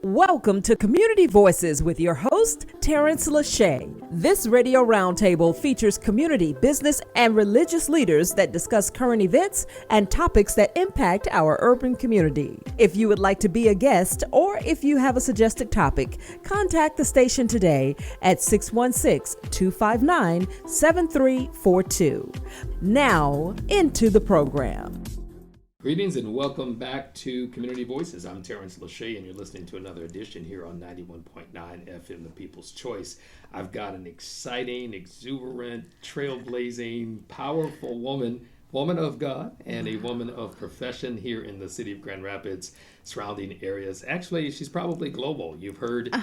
Welcome to Community Voices with your host, Tarence Lauchie. This radio roundtable features community, business, and religious leaders that discuss current events and topics that impact our urban community. If you would like to be a guest or if you have a suggested topic, contact the station today at 616-259-7342. Now, into the program. Greetings and welcome back to Community Voices. I'm Tarence Lauchie and you're listening to another edition here on 91.9 FM, The People's Choice. I've got an exciting, exuberant, trailblazing, powerful woman of God and a woman of profession here in the city of Grand Rapids, surrounding areas. Actually, she's probably global. You've heard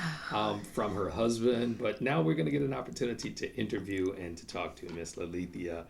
from her husband, but now we're going to get an opportunity to interview and to talk to Miss LeLeatha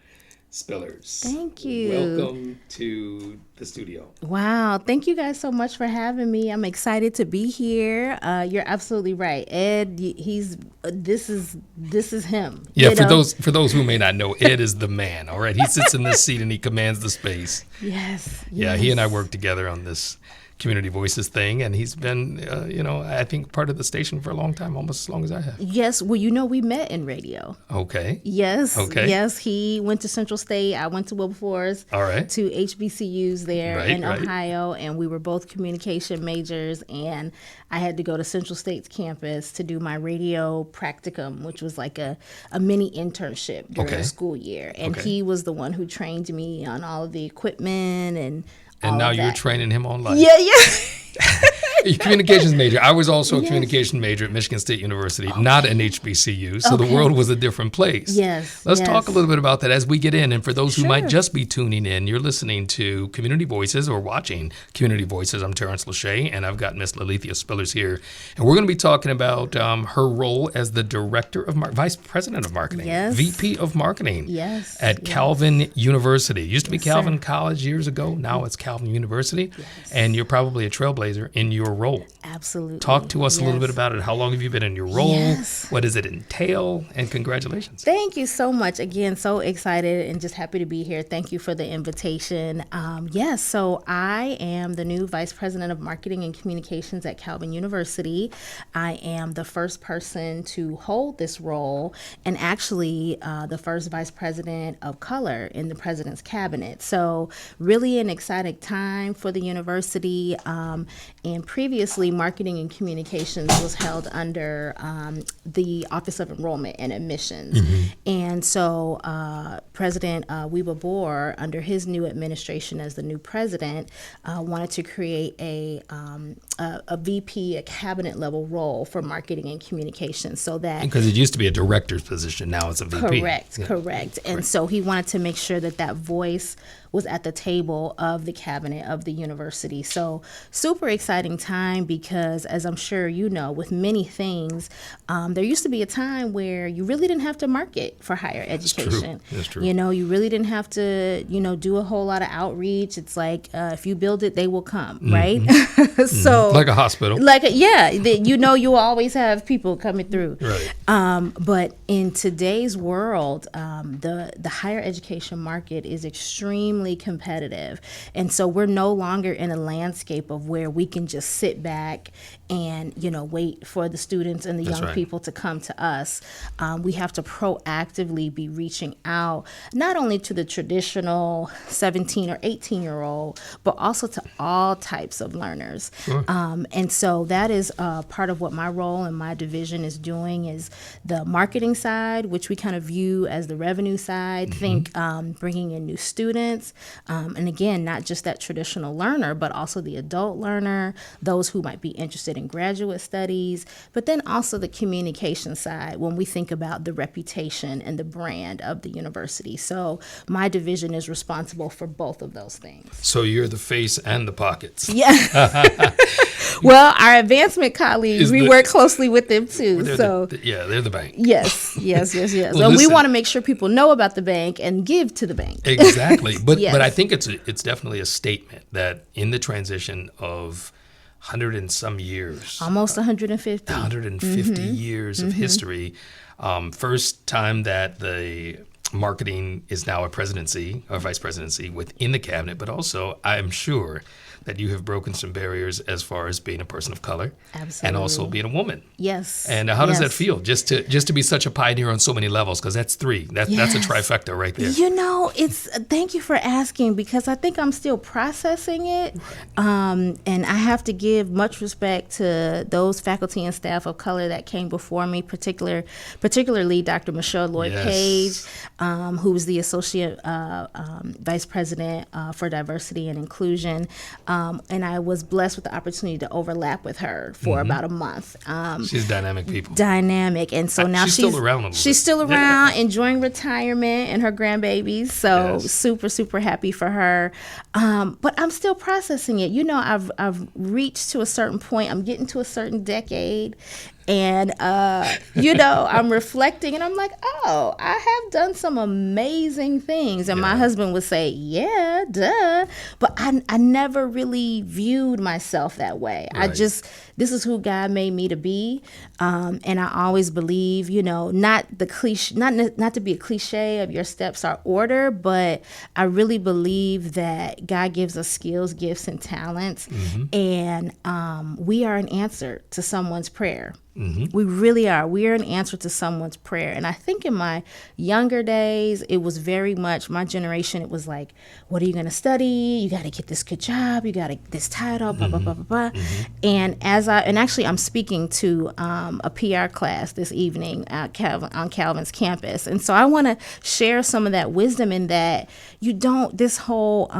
Spillers. Thank you. Welcome to the studio. Wow. Thank you guys so much for having me. I'm excited to be here. You're absolutely right. Ed, this is him. Yeah, for those who may not know, Ed is the man, all right? He sits in this seat and he commands the space. Yes. Yeah, he and I work together on this Community Voices thing, and he's been, I think part of the station for a long time, almost as long as I have. Yes. Well, we met in radio. Okay. Yes. Okay. Yes. He went to Central State. I went to Wilberforce. All right. To HBCUs there in Ohio, and we were both communication majors, and I had to go to Central State's campus to do my radio practicum, which was like a mini internship during the school year. And he was the one who trained me on all of the equipment and now you're training him online. Yeah. Communications major. I was also a communication major at Michigan State University, not an HBCU, so the world was a different place. Yes. Let's talk a little bit about that as we get in. And for those who might just be tuning in, you're listening to Community Voices or watching Community Voices. I'm Tarence Lauchie, and I've got Miss LeLeatha Spillers here. And we're going to be talking about her role as the Director of Vice President of Marketing, VP of Marketing at Calvin University. It used to be Calvin College years ago. Now it's Calvin University. Yes. And you're probably a trailblazer in your role. Absolutely. Talk to us a little bit about it. How long have you been in your role? Yes. What does it entail? And congratulations. Thank you so much. Again, so excited and just happy to be here. Thank you for the invitation. So I am the new Vice President of Marketing and Communications at Calvin University. I am the first person to hold this role and actually the first Vice President of color in the President's Cabinet. So really an exciting time for the university. And previously, marketing and communications was held under the Office of Enrollment and Admissions. Mm-hmm. And so President Weeba Boer, under his new administration as the new president, wanted to create a VP, a cabinet level role for marketing and communications, so that because it used to be a director's position, now it's a VP. Correct. And so he wanted to make sure that voice was at the table of the cabinet of the university. So super exciting time because, as I'm sure you know, with many things, there used to be a time where you really didn't have to market for higher education. That's true. You really didn't have to, do a whole lot of outreach. It's like, if you build it, they will come, right? So like a hospital. You always have people coming through. Right. But in today's world, the higher education market is extremely competitive. And so we're no longer in a landscape of where we can just sit back and, wait for the students and the young people to come to us. We have to proactively be reaching out, not only to the traditional 17 or 18-year-old, but also to all types of learners. Sure. And so that is part of what my role and my division is doing is the marketing side, which we kind of view as the revenue side. Mm-hmm. Think bringing in new students. And again, not just that traditional learner, but also the adult learner, those who might be interested in graduate studies, but then also the communication side when we think about the reputation and the brand of the university. So my division is responsible for both of those things. So you're the face and the pockets. Yeah. Well, our advancement colleagues, we work closely with them too. They're the bank. Yes. Well, and we want to make sure people know about the bank and give to the bank. Exactly. But I think it's definitely a statement that in the transition of 100 and some years. Almost 150. 150 years of history. First time that the marketing is now a presidency or vice presidency within the cabinet, but also I'm sure that you have broken some barriers as far as being a person of color. Absolutely. And also being a woman. Yes. And how does Yes. that feel? Just to be such a pioneer on so many levels, because that's three. That's a trifecta right there. Thank you for asking, because I think I'm still processing it. And I have to give much respect to those faculty and staff of color that came before me, particularly Dr. Michelle Lloyd Page, who was the Associate Vice President for Diversity and Inclusion. And I was blessed with the opportunity to overlap with her for about a month. She's dynamic people. Dynamic. And so now she's still around a little She's bit. still around, enjoying retirement and her grandbabies. So super, super happy for her. But I'm still processing it. I've reached to a certain point. I'm getting to a certain decade. And, I'm reflecting and I'm like, oh, I have done some amazing things. And my husband would say, yeah, duh. But I never really viewed myself that way. Right. This is who God made me to be. And I always believe, not the cliche, not to be a cliche of your steps are order, but I really believe that God gives us skills, gifts, and talents. And we are an answer to someone's prayer. We really are. We are an answer to someone's prayer. And I think in my younger days, it was very much my generation. It was like, what are you going to study? You got to get this good job. You got to get this title, blah, blah, blah, blah, blah. And actually I'm speaking to a PR class this evening on Calvin's campus. And so I want to share some of that wisdom in that this whole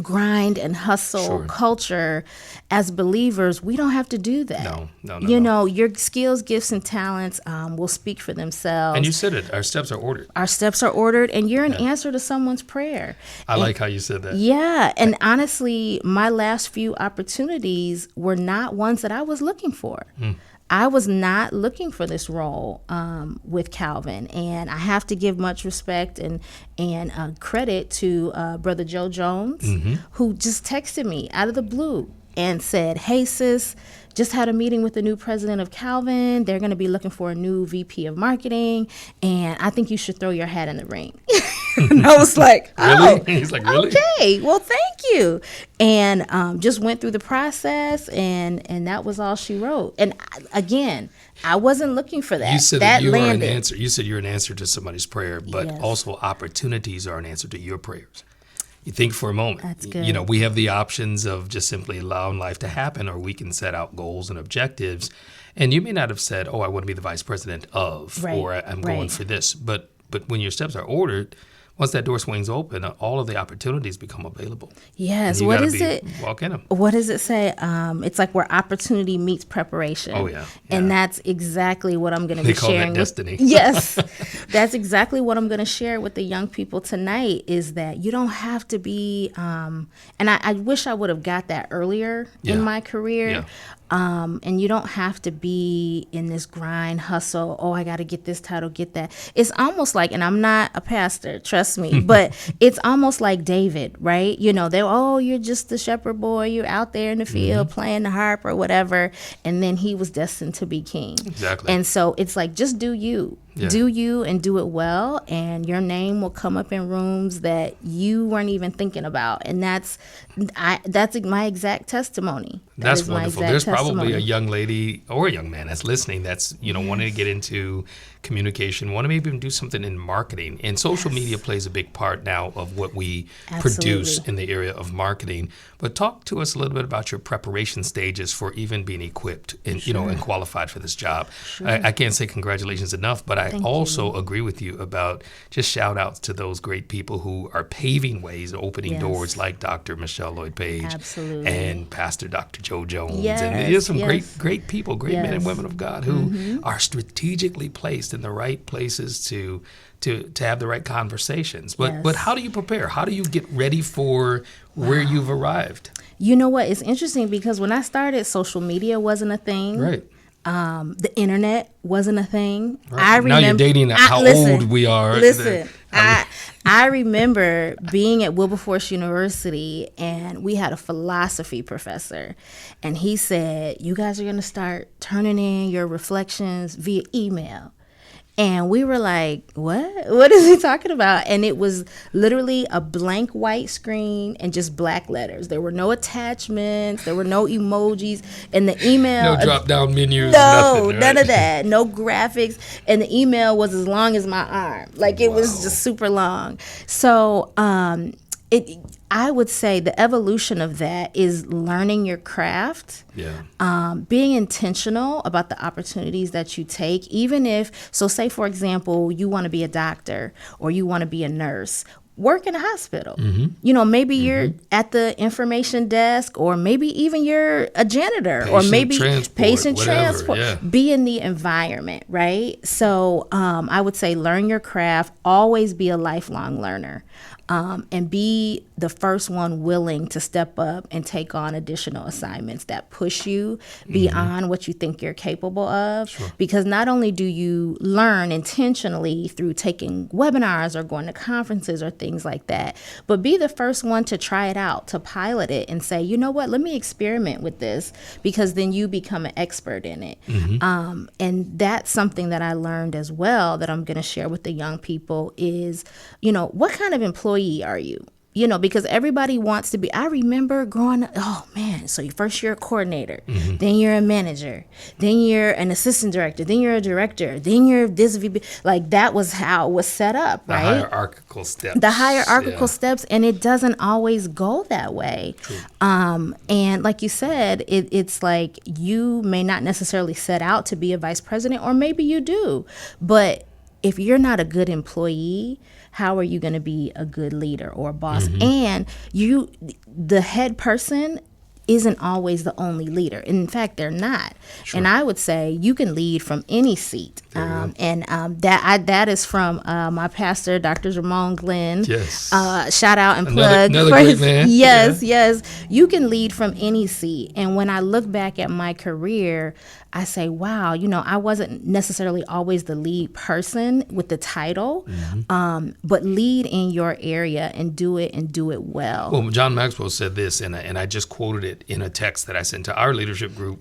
grind and hustle culture, as believers, we don't have to do that. No. Your skills, gifts, and talents will speak for themselves. And you said it, our steps are ordered. Our steps are ordered, and you're an answer to someone's prayer. I like how you said that. Yeah, and honestly, my last few opportunities were not ones that I was looking for. I was not looking for this role with Calvin, and I have to give much respect and credit to Brother Joe Jones, who just texted me out of the blue and said, "Hey sis, just had a meeting with the new president of Calvin. They're going to be looking for a new VP of marketing, and I think you should throw your hat in the ring." And I was like, "Oh, really?" He's like, "Really? Okay, well, thank you." And just went through the process, and that was all she wrote. And again, I wasn't looking for that. You said that you landed. are an answer. You said you're an answer to somebody's prayer, but also opportunities are an answer to your prayers. You think for a moment. That's good. We have the options of just simply allowing life to happen, or we can set out goals and objectives. And you may not have said, "Oh, I want to be the vice president of," or "I'm going for this." But when your steps are ordered, once that door swings open, all of the opportunities become available. Yes. What is it? Walk in them. What does it say? It's like where opportunity meets preparation. Oh, yeah. And that's exactly what I'm going to be They call sharing. that destiny. Yes. That's exactly what I'm going to share with the young people tonight, is that you don't have to be, and I wish I would have got that earlier in my career. Yeah. And you don't have to be in this grind, hustle. Oh, I got to get this title, get that. It's almost like, and I'm not a pastor, trust me, but it's almost like David, right? You're just the shepherd boy. You're out there in the field playing the harp or whatever. And then he was destined to be king. Exactly. And so it's like, just do you. Yeah. Do you and do it well, and your name will come up in rooms that you weren't even thinking about. And that's my exact testimony. That's wonderful. There's probably a young lady or a young man that's listening that's wanting to get into communication, want to maybe even do something in marketing. And social media plays a big part now of what we produce in the area of marketing. But talk to us a little bit about your preparation stages for even being equipped and and qualified for this job. Sure. I can't say congratulations enough, but I also agree with you about just shout outs to those great people who are paving ways, opening doors, like Dr. Michelle Lloyd Page and Pastor Dr. Joe Jones. And there's some great people, great men and women of God who are strategically placed in the right places to have the right conversations. But how do you prepare? How do you get ready for where you've arrived? You know what? It's interesting because when I started, social media wasn't a thing. Right. The internet wasn't a thing. Right. I remember, now you're dating how old we are. Listen, I remember being at Wilberforce University, and we had a philosophy professor, and he said, "You guys are going to start turning in your reflections via email." And we were like, what is he talking about? And it was literally a blank white screen and just black letters. There were no attachments, there were no emojis, and the email, no drop down menus, no, nothing, right? none of that, no graphics, and the email was as long as my arm. Like, it was just super long. So I would say the evolution of that is learning your craft, being intentional about the opportunities that you take, even if, so say, for example, you want to be a doctor or you want to be a nurse. Work in a hospital. You know, maybe you're at the information desk, or maybe even you're a janitor, or maybe patient transport. Yeah. Be in the environment, right? So I would say learn your craft, always be a lifelong learner. And be the first one willing to step up and take on additional assignments that push you beyond what you think you're capable of. Sure. Because not only do you learn intentionally through taking webinars or going to conferences or things like that, but be the first one to try it out, to pilot it and say, you know what, let me experiment with this, because then you become an expert in it. And that's something that I learned as well that I'm going to share with the young people is, you know, what kind of employee are you? You know, because everybody wants to be. I remember growing up, oh man, so first you're a coordinator, then you're a manager, then you're an assistant director, then you're a director, then you're this VP. Like, that was how it was set up, right? The hierarchical steps. The hierarchical steps, and it doesn't always go that way. True. And like you said, it's like you may not necessarily set out to be a vice president, or maybe you do, but if you're not a good employee, how are you going to be a good leader or a boss? And the head person isn't always the only leader. In fact, they're not. Sure. And I would say you can lead from any seat. That is from my pastor, Dr. Ramon Glenn. Yes. Shout out and plug. Another great man. Yes. You can lead from any seat. And when I look back at my career, I say, wow, you know, I wasn't necessarily always the lead person with the title, but lead in your area and do it well. Well, John Maxwell said this, and I just quoted it in a text that I sent to our leadership group,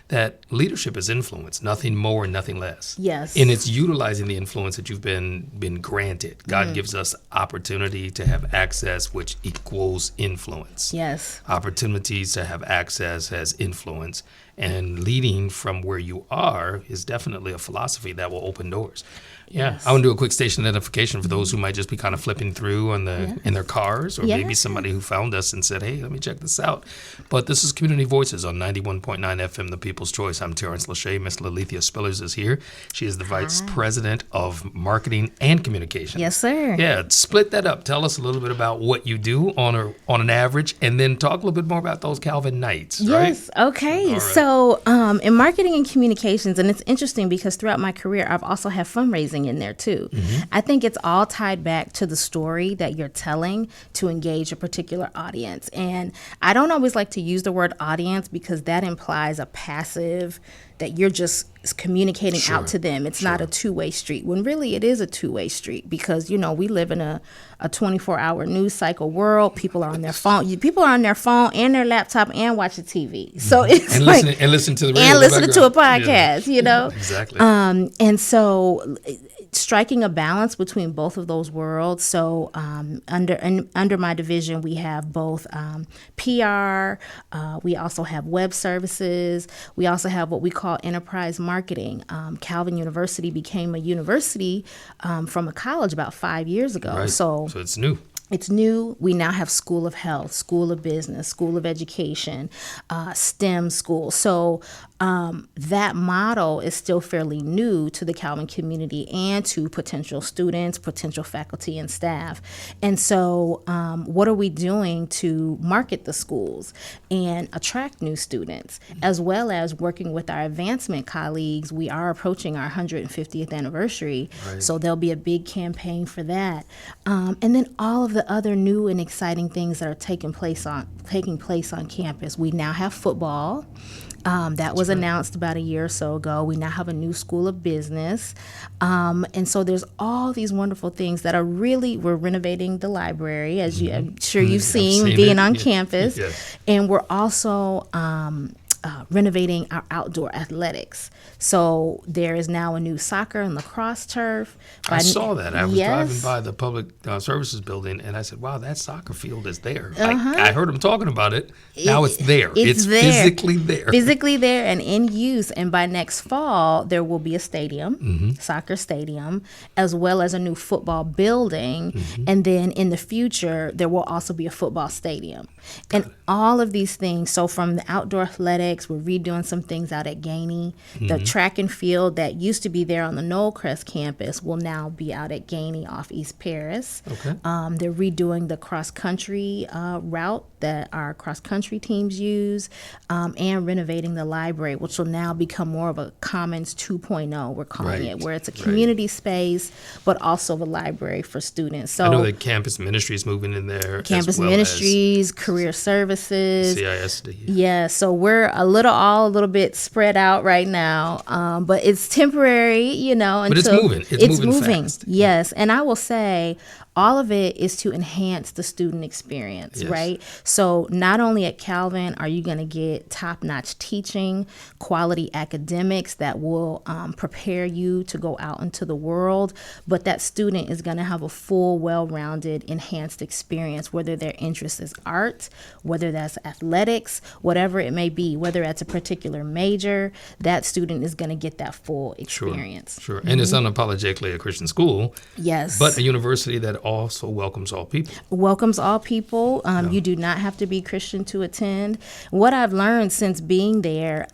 that leadership is influence, nothing more and nothing less. Yes. And it's utilizing the influence that you've been granted. God gives us opportunity to have access, which equals influence. Yes. Opportunities to have access has influence. And leading from where you are is definitely a philosophy that will open doors. Yeah, yes. I want to do a quick station identification for those who might just be kind of flipping through in their cars, or maybe somebody who found us and said, hey, let me check this out. But this is Community Voices on 91.9 FM, The People's Choice. I'm Tarence Lauchie. Miss LeLeatha Spillers is here. She is the Vice President of Marketing and Communication. Yes, sir. Yeah, split that up. Tell us a little bit about what you do on an average, and then talk a little bit more about those Calvin nights, right? Yes, okay. Right. So in marketing and communications, and it's interesting because throughout my career, I've also had fundraising in there too. I think it's all tied back to the story that you're telling to engage a particular audience. And I don't always like to use the word audience because that implies a passive, that you're just communicating out to them. It's not a two-way street, when really it is a two-way street, because, you know, we live in a 24-hour news cycle world. People are on their phone. People are on their phone and their laptop and watching TV. So it's listen to the radio and listening to a podcast, you know? Exactly. And so striking a balance between both of those worlds. So under my division, we have both PR. We also have web services. We also have what we call enterprise marketing. Calvin University became a university from a college about 5 years ago. Right. So it's new. It's new. We now have School of Health, School of Business, School of Education, STEM school. So that model is still fairly new to the Calvin community and to potential students, potential faculty and staff. And so what are we doing to market the schools and attract new students, as well as working with our advancement colleagues? We are approaching our 150th anniversary, so there'll be a big campaign for that. And then all of the other new and exciting things that are taking place on campus. We now have football. That was announced about a year or so ago. We now have a new School of Business. And so there's all these wonderful things that are we're renovating the library, as I'm sure you've seen being on campus. Yes. And we're also renovating our outdoor athletics. So there is now a new soccer and lacrosse turf. I saw that. I was driving by the public services building, and I said, wow, that soccer field is there. I heard them talking about it. Now it's there. It's there. Physically there. Physically there and in use. And by next fall, there will be a stadium, soccer stadium, as well as a new football building. And then in the future, there will also be a football stadium. And all of these things, so from the outdoor athletics, we're redoing some things out at Gainey. The track and field that used to be there on the Knollcrest campus will now be out at Gainey off East Paris. They're redoing the cross-country route that our cross-country teams use, and renovating the library, which will now become more of a Commons 2.0, we're calling it, where it's a community space, but also a library for students. So I know that campus ministry is moving in there. Campus ministries, career services. CISD. Yeah, so we're a little bit spread out right now, but it's temporary, until... But it's moving. It's moving fast. Yes, and I will say all of it is to enhance the student experience, right? So not only at Calvin are you going to get top-notch teaching, quality academics that will prepare you to go out into the world, but that student is going to have a full, well-rounded, enhanced experience, whether their interest is art, whether that's athletics, whatever it may be, whether that's a particular major, that student is going to get that full experience. Sure. And it's unapologetically a Christian school. Yes. But a university that also welcomes all people. Welcomes all people. You do not have to be Christian to attend. What I've learned since being there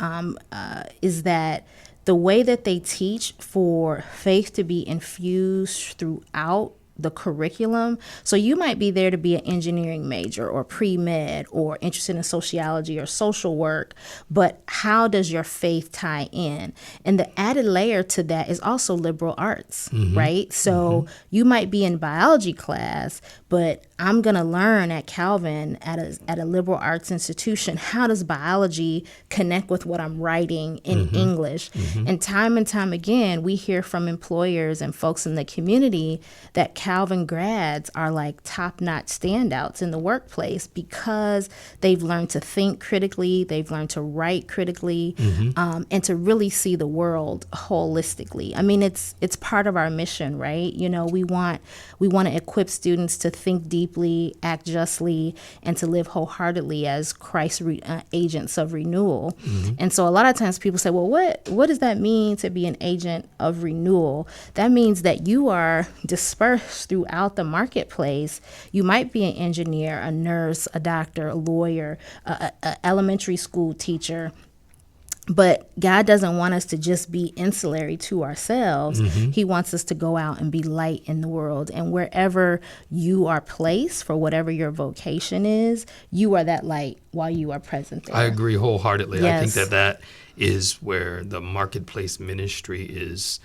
is that the way that they teach for faith to be infused throughout the curriculum. So you might be there to be an engineering major or pre-med or interested in sociology or social work, but how does your faith tie in? And the added layer to that is also liberal arts, right? So you might be in biology class, but I'm going to learn at Calvin at a liberal arts institution, how does biology connect with what I'm writing in English? And time again, we hear from employers and folks in the community that Calvin grads are like top-notch standouts in the workplace because they've learned to think critically, they've learned to write critically, and to really see the world holistically. I mean, it's part of our mission, right? We want to equip students to think deeply, act justly, and to live wholeheartedly as Christ's agents of renewal. And so a lot of times people say, well, what does that mean to be an agent of renewal? That means that you are dispersed throughout the marketplace. You might be an engineer, a nurse, a doctor, a lawyer, a elementary school teacher. But God doesn't want us to just be insulary to ourselves. He wants us to go out and be light in the world. And wherever you are placed, for whatever your vocation is, you are that light while you are present there. I agree wholeheartedly. Yes. I think that is where the marketplace ministry is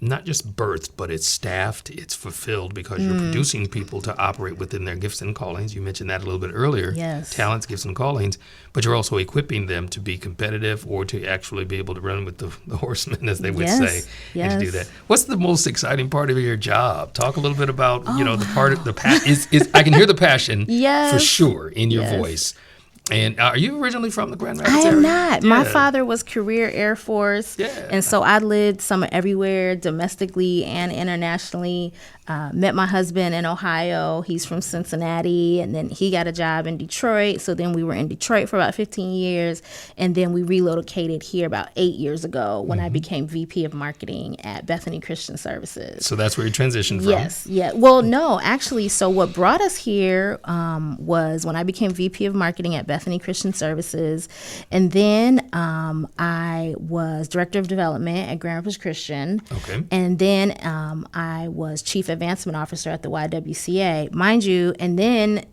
not just birthed, but it's staffed, it's fulfilled, because you're producing people to operate within their gifts and callings. You mentioned that a little bit earlier. Yes. Talents, gifts, and callings. But you're also equiping them to be competitive or to actually be able to run with the horsemen, as they would say, and to do that. What's the most exciting part of your job? Talk a little bit about, the part of the passion. I can hear the passion for sure in your voice. And are you originally from the Grand Rapids area? I am not. My father was career Air Force. And so I lived somewhere everywhere, domestically and internationally. Met my husband in Ohio. He's from Cincinnati. And then he got a job in Detroit. So then we were in Detroit for about 15 years. And then we relocated here about 8 years ago when I became VP of Marketing at Bethany Christian Services. So that's where you transitioned from? Yes. Yeah. Well, no, actually. So what brought us here was when I became VP of Marketing at Bethany Christian Services. And then I was Director of Development at Grand Rapids Christian. Okay. And then I was Chief Advancement Officer at the YWCA, mind you, and then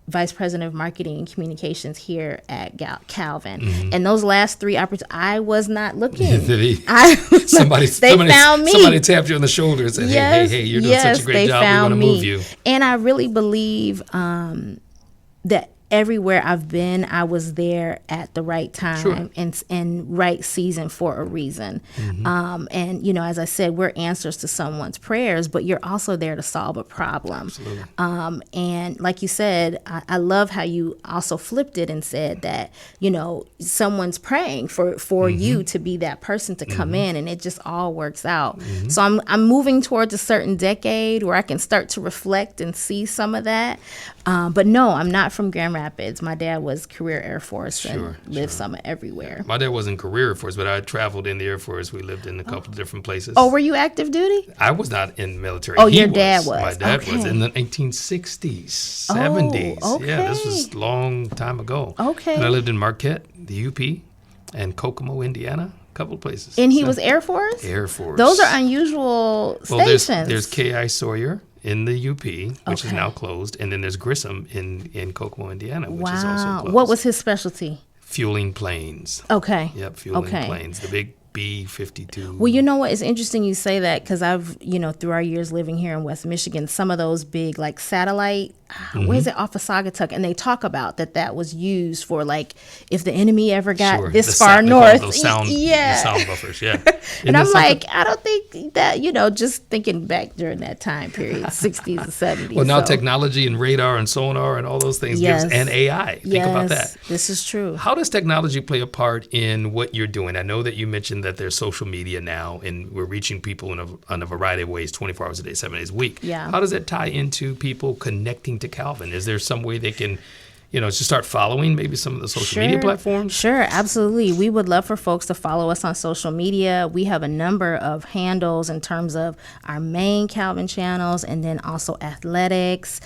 Vice President of Marketing and Communications here at Calvin. And those last 3 opportunities, I was not looking. Somebody found me. Somebody tapped you on the shoulder and said, hey, you're doing such a great job. We want to move you. And I really believe that everywhere I've been, I was there at the right time and right season for a reason. And, you know, as I said, we're answers to someone's prayers, but you're also there to solve a problem. And like you said, I love how you also flipped it and said that, you know, someone's praying for you to be that person to come in, and it just all works out. So I'm moving towards a certain decade where I can start to reflect and see some of that. But no, I'm not from Grand Rapids. My dad was career Air Force and lived summer everywhere. My dad wasn't career Air Force, but I traveled in the Air Force. We lived in a couple of different places. Oh, were you active duty? I was not in the military. Oh, your dad was. My dad was in the 1960s, 70s. Okay. Yeah, this was a long time ago. Okay. And I lived in Marquette, the UP, and Kokomo, Indiana, a couple of places. And he was Air Force? Air Force. Those are unusual stations. There's K.I. Sawyer in the UP, which is now closed, and then there's Grissom in Kokomo, Indiana, which is also closed. What was his specialty? Fueling planes. Okay. Yep, fueling planes. The big B-52. Well, you know what? It's interesting you say that because I've, you know, through our years living here in West Michigan, some of those big like satellite, where's it off of Saugatuck? And they talk about that was used for like if the enemy ever got this far north. Those sound buffers, yeah. And I'm like, I don't think that, you know, just thinking back during that time period, 60s and 70s. Well, now technology and radar and sonar and all those things gives, and AI. Think about that. This is true. How does technology play a part in what you're doing? I know that you mentioned that there's social media now, and we're reaching people in a variety of ways, 24 hours a day, 7 days a week. Yeah. How does that tie into people connecting to Calvin? Is there some way they can, you know, just start following maybe some of the social media platforms? Sure, absolutely. We would love for folks to follow us on social media. We have a number of handles in terms of our main Calvin channels and then also athletics.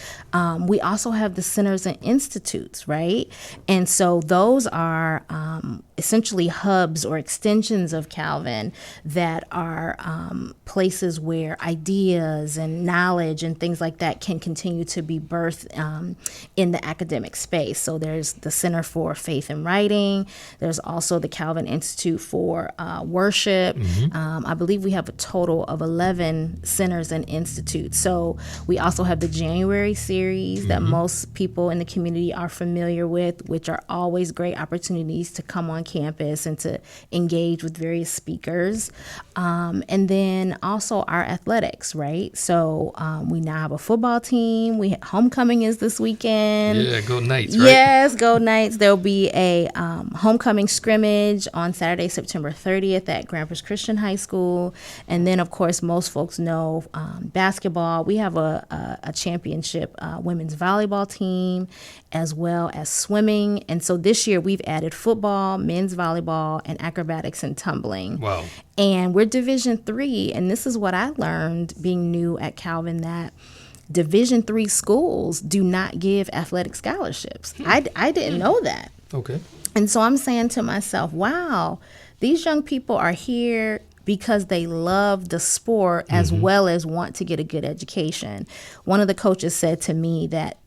We also have the centers and institutes, right? And so those are essentially hubs or extensions of Calvin that are places where ideas and knowledge and things like that can continue to be birthed in the academic space. So there's the Center for Faith and Writing. There's also the Calvin Institute for Worship. I believe we have a total of 11 centers and institutes. So we also have the January series that most people in the community are familiar with, which are always great opportunities to come on campus and to engage with various speakers. And then also our athletics, right? So we now have a football team. Homecoming is this weekend. Yeah, go Knights, right? Yes, go Knights. There'll be a homecoming scrimmage on Saturday, September 30th at Grampus Christian High School. And then, of course, most folks know basketball. We have a championship women's volleyball team as well as swimming. And so this year we've added football, men's volleyball, and acrobatics and tumbling. Wow. And we're Division III. And this is what I learned being new at Calvin, that Division III schools do not give athletic scholarships. I didn't know that. Okay. And so I'm saying to myself, wow, these young people are here because they love the sport as well as want to get a good education. One of the coaches said to me that,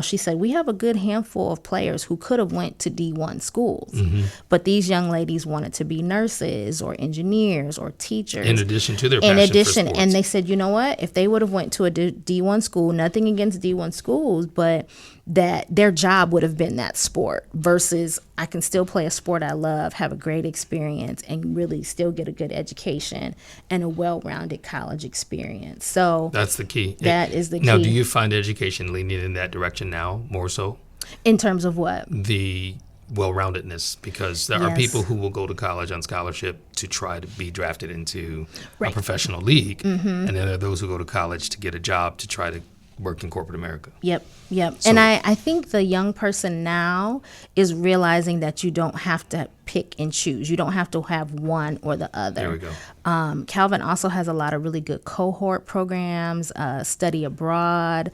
she said, we have a good handful of players who could have went to D1 schools, but these young ladies wanted to be nurses or engineers or teachers. In addition to their passion for sports. And they said, you know what, if they would have went to a D1 school, nothing against D1 schools, but that their job would have been that sport versus I can still play a sport I love, have a great experience, and really still get a good education and a well-rounded college experience. So that's the key. That is the key. Now, do you find education leaning in that direction now more so? In terms of what? The well-roundedness, because there are people who will go to college on scholarship to try to be drafted into a professional league, and then there are those who go to college to get a job to try to work in corporate America. Yep. So, and I think the young person now is realizing that you don't have to pick and choose. You don't have to have one or the other. There we go. Calvin also has a lot of really good cohort programs, study abroad.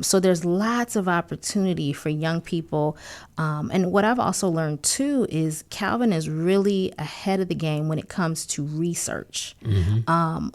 So there's lots of opportunity for young people. And what I've also learned too is Calvin is really ahead of the game when it comes to research.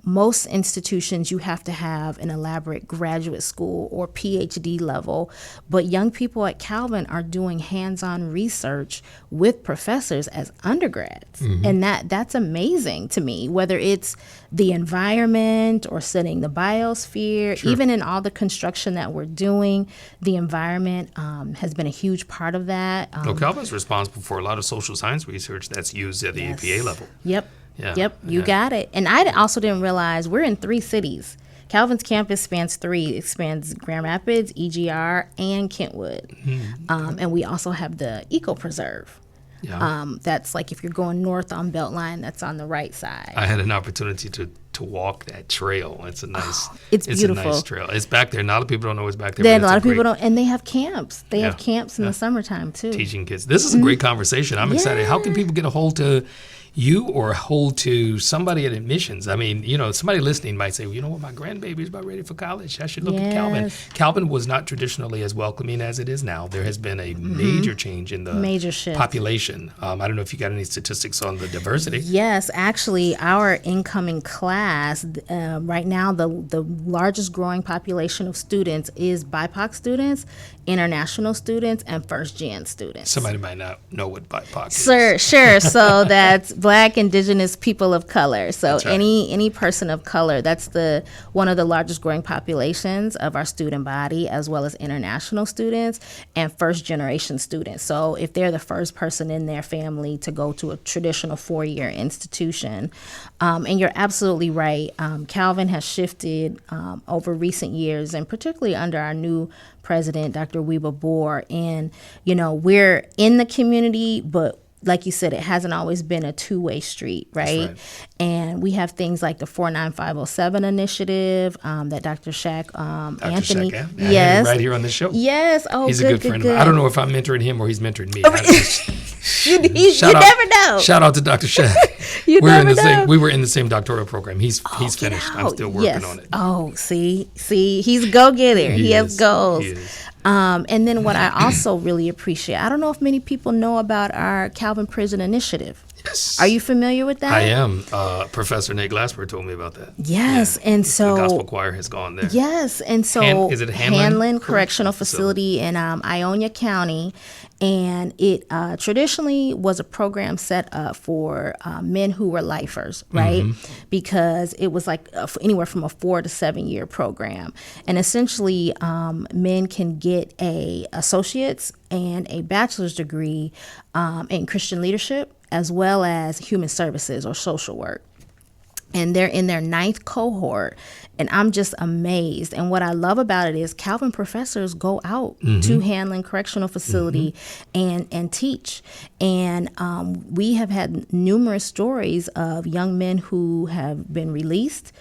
Most institutions, you have to have an elaborate graduate school or PhD level, but young people at Calvin are doing hands-on research with professors bachelor's as undergrads. And that's amazing to me, whether it's the environment or studying the biosphere, even in all the construction that we're doing, the environment has been a huge part of that. Calvin's responsible for a lot of social science research that's used at the APA level. Yep. Yeah. Yep. You got it. And I also didn't realize we're in 3 cities. Calvin's campus spans 3. It spans Grand Rapids, EGR, and Kentwood. And we also have the Eco Preserve. Yeah. That's like if you're going north on Beltline, that's on the right side. I had an opportunity to walk that trail. It's a nice, it's beautiful. A nice trail. It's back there. A lot of people don't know it's back there. Then a lot of people don't, and they have camps. They have camps in the summertime too. Teaching kids. This is a great conversation. I'm excited. How can people get a hold to you or hold to somebody at admissions? I mean, somebody listening might say, well, you know what, my grandbaby's about ready for college. I should look at Calvin. Calvin was not traditionally as welcoming as it is now. There has been a major change in the population. I don't know if you got any statistics on the diversity. Yes, actually, our incoming class, right now, the largest growing population of students is BIPOC students, international students, and first-gen students. Somebody might not know what BIPOC is. Sure. So that's Black, Indigenous, people of color. So right. any person of color, that's one of the largest growing populations of our student body, as well as international students and first-generation students. So if they're the first person in their family to go to a traditional 4-year institution, and you're absolutely right, Calvin has shifted over recent years, and particularly under our new president, Dr. Weeba Boer, and we're in the community, but like you said, it hasn't always been a two-way street, right? And we have things like the 49507 initiative that Dr. Shack Anthony, yes, right here on the show. Yes, he's a good friend of mine. I don't know if I'm mentoring him or he's mentoring me. You never know. Shout out to Dr. Shack. We were in the same doctoral program. He's finished. I'm still working on it. Oh, see, he's a go-getter. He has goals. He is. And then what I also really appreciate, I don't know if many people know about our Calvin Prison Initiative. Yes. Are you familiar with that? I am. Professor Nate Glasper told me about that. Yes, and so the gospel choir has gone there. Yes, and so is it Hanlon Correctional Facility in Ionia County, and it traditionally was a program set up for men who were lifers, right? Because it was like anywhere from a 4 to 7 year program, and essentially men can get a associate's and a bachelor's degree in Christian leadership, as well as human services or social work. And they're in their 9th cohort, and I'm just amazed. And what I love about it is Calvin professors go out to Hanlon Correctional Facility and teach. And we have had numerous stories of young men who have been released.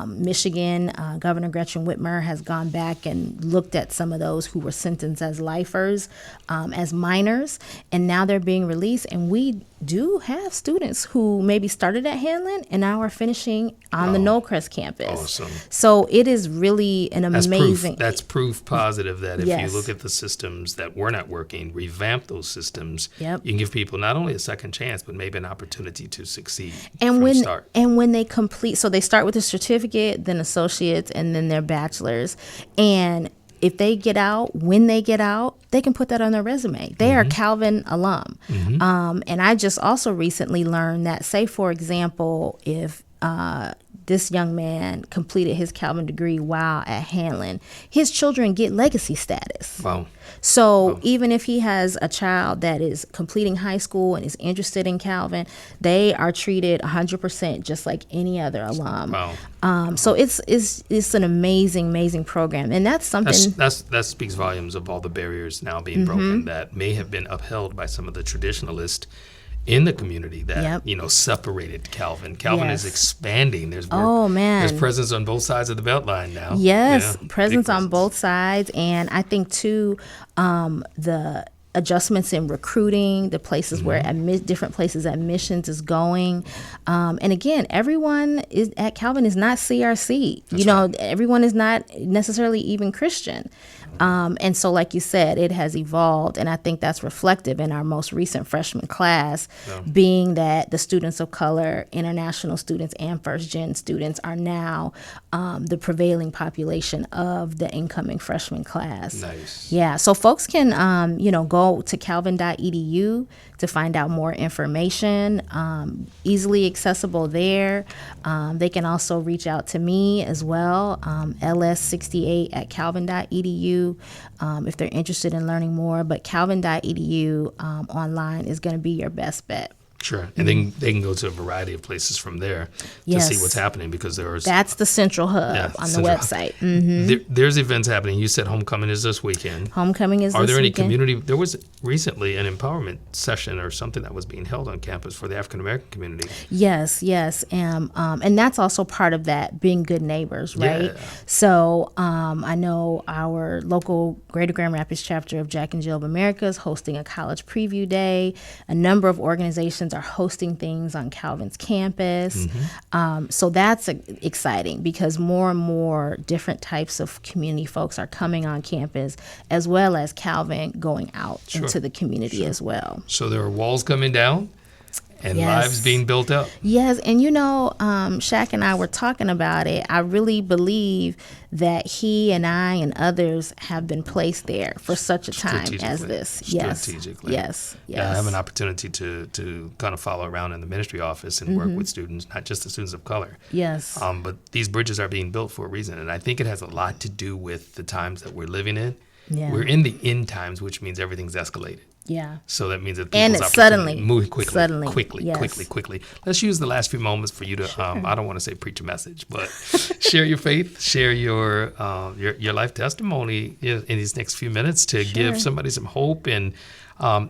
Michigan, Governor Gretchen Whitmer has gone back and looked at some of those who were sentenced as lifers, as minors, and now they're being released. And we do have students who maybe started at Hanlon and now are finishing on the Knollcrest campus. Awesome. So it is really an amazing. That's proof positive that if you look at the systems that were not working, revamp those systems, you can give people not only a second chance, but maybe an opportunity to succeed from the start. And when they complete, so they start with a certificate, then associates, and then their bachelor's. And if they get out, when they get out, they can put that on their resume. They are Calvin alum. And I just also recently learned that, say, for example, if this young man completed his Calvin degree while at Hanlon, his children get legacy status. Wow. So even if he has a child that is completing high school and is interested in Calvin, they are treated 100% just like any other alum. Wow. So it's an amazing program, and that's something that speaks volumes of all the barriers now being broken that may have been upheld by some of the traditionalists in the community that separated Calvin. Calvin is expanding. There's there's presence on both sides of the Beltline now. Yes, presence on both sides, and I think too the adjustments in recruiting, the places where different places admissions is going, and again, everyone is at Calvin is not CRC. That's everyone is not necessarily even Christian. And so, like you said, it has evolved, and I think that's reflective in our most recent freshman class, being that the students of color, international students, and first-gen students are now the prevailing population of the incoming freshman class. Nice. Yeah, so folks can, go to calvin.edu to find out more information. Easily accessible there. They can also reach out to me as well, ls68@calvin.edu, if they're interested in learning more. But calvin.edu online is going to be your best bet. Sure. And then they can go to a variety of places from there to see what's happening, because that's the central hub on the website. Mm-hmm. There's events happening. You said homecoming is this weekend. Homecoming is this weekend. Are there any community? There was recently an empowerment session or something that was being held on campus for the African American community. Yes. And that's also part of that, being good neighbors, right? Yeah. So I know our local Greater Grand Rapids chapter of Jack and Jill of America is hosting a college preview day. A number of organizations are hosting things on Calvin's campus. So that's exciting, because more and more different types of community folks are coming on campus, as well as Calvin going out into the community as well. So there are walls coming down and lives being built up. Yes, and Shaq and I were talking about it. I really believe that he and I and others have been placed there for such a time as this. Strategically. Yes. Yeah, I have an opportunity to kind of follow around in the ministry office and work with students, not just the students of color. Yes. But these bridges are being built for a reason, and I think it has a lot to do with the times that we're living in. Yeah. We're in the end times, which means everything's escalated. Yeah. So that means that and people's it's opportunity suddenly move quickly, yes. quickly. Let's use the last few moments for you to, I don't want to say preach a message, but share your faith, share your life testimony in these next few minutes to give somebody some hope. And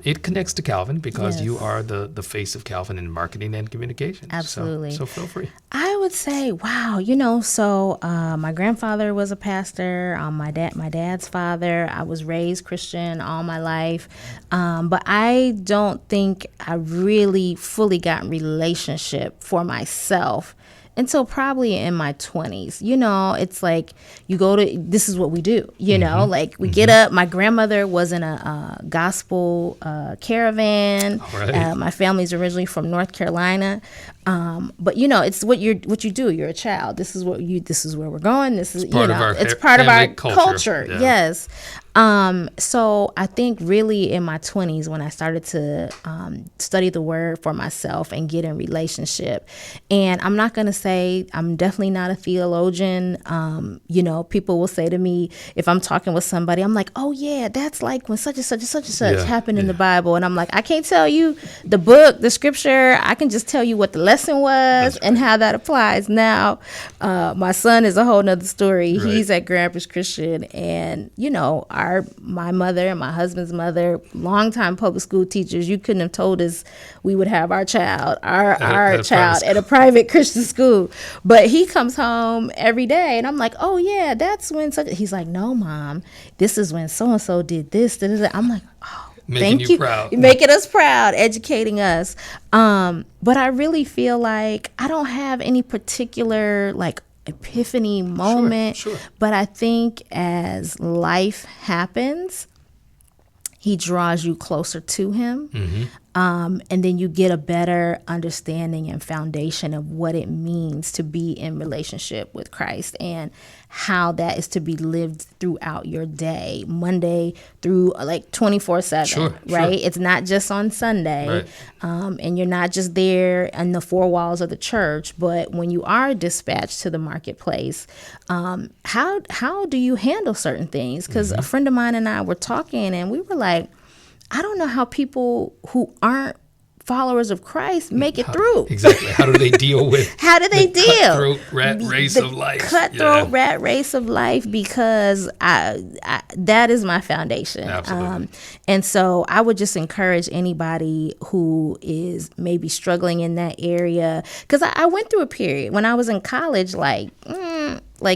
it connects to Calvin, because you are the face of Calvin in marketing and communication. Absolutely. So feel free. I would say, wow, so my grandfather was a pastor, my dad's father. I was raised Christian all my life, but I don't think I really fully got relationship for myself until probably in my 20s. It's like this is what we do, like we get up. My grandmother was in a gospel caravan. Right. My family's originally from North Carolina. But it's what you do. You're a child. This is where we're going. This is, it's part of our culture. Yeah. Yes. So I think really in my 20s, when I started to study the word for myself and get in relationship, and I'm not going to say I'm definitely not a theologian. People will say to me, if I'm talking with somebody, I'm like, oh yeah, that's like when such and such and such and such happened in the Bible. And I'm like, I can't tell you the book, the scripture. I can just tell you what the lesson was and how that applies. Now, my son is a whole nother story. Right. He's at Grand Rapids Christian, and my mother and my husband's mother, longtime public school teachers. You couldn't have told us we would have our child at a private Christian school. But he comes home every day, and I'm like, oh yeah, that's when such. He's like, no, Mom, this is when so and so did this. I'm like, oh, thank you. Proud. Making us proud, educating us. But I really feel like I don't have any particular epiphany moment. Sure. But I think as life happens, he draws you closer to him. And then you get a better understanding and foundation of what it means to be in relationship with Christ, and how that is to be lived throughout your day, Monday through 24/7, right? It's not just on Sunday, and you're not just there in the four walls of the church, but when you are dispatched to the marketplace, how do you handle certain things? Because a friend of mine and I were talking, and we were like, I don't know how people who aren't followers of Christ make it through. Exactly. How do they deal with cutthroat rat race of life? Cutthroat rat race of life, because that is my foundation. Absolutely. And so I would just encourage anybody who is maybe struggling in that area, because I went through a period when I was in college,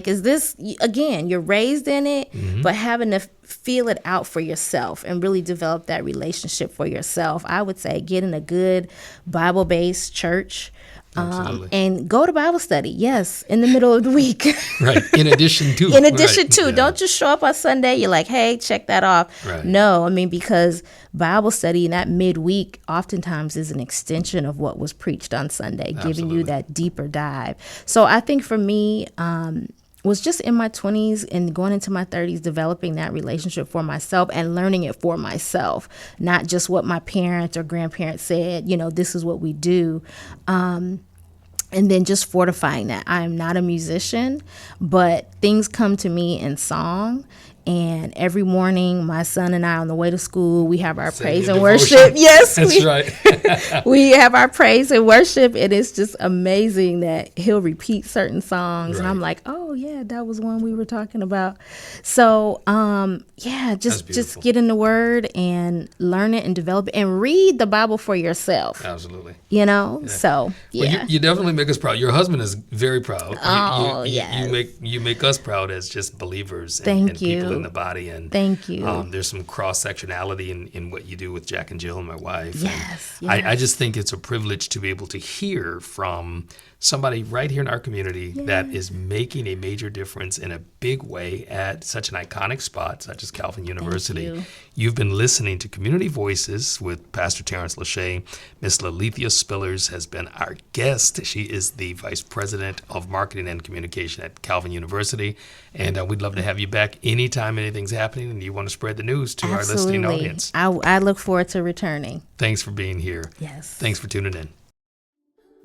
is this, again, you're raised in it, but having to feel it out for yourself and really develop that relationship for yourself. I would say get in a good Bible-based church. And go to Bible study, yes, in the middle of the week. Right, in addition to. Don't just show up on Sunday, you're like, hey, check that off. Right. No, because Bible study in that midweek oftentimes is an extension of what was preached on Sunday, giving you that deeper dive. So I think for me, was just in my 20s and going into my 30s, developing that relationship for myself and learning it for myself, not just what my parents or grandparents said, this is what we do. And then just fortifying that. I'm not a musician, but things come to me in song. And every morning, my son and I, on the way to school, we have our praise and worship. Yes, that's right. We have our praise and worship, and it's just amazing that he'll repeat certain songs, and I'm like, oh yeah, that was one we were talking about. So, just get in the Word and learn it and develop it, and read the Bible for yourself. Absolutely. So yeah. Well, you definitely make us proud. Your husband is very proud. Yes. You make us proud as just believers Thank you. People in the body. And thank you. There's some cross-sectionality in what you do with Jack and Jill, my wife. Yes. I just think it's a privilege to be able to hear from somebody right here in our community that is making a major difference in a big way at such an iconic spot such as Calvin University. You've been listening to Community Voices with Pastor Tarence Lauchie. Miss LeLeatha Spillers has been our guest. She is the Vice President of Marketing and Communication at Calvin University. And we'd love to have you back anytime anything's happening and you want to spread the news to our listening audience. I look forward to returning. Thanks for being here. Yes. Thanks for tuning in.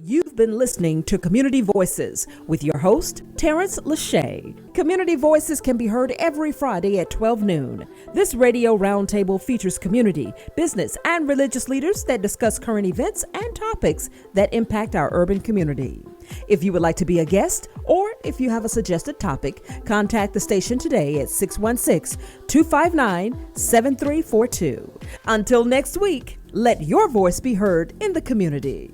You've been listening to Community Voices with your host, Tarence Lauchie. Community Voices can be heard every Friday at 12 noon. This radio roundtable features community, business, and religious leaders that discuss current events and topics that impact our urban community. If you would like to be a guest, or if you have a suggested topic, contact the station today at 616-259-7342. Until next week, let your voice be heard in the community.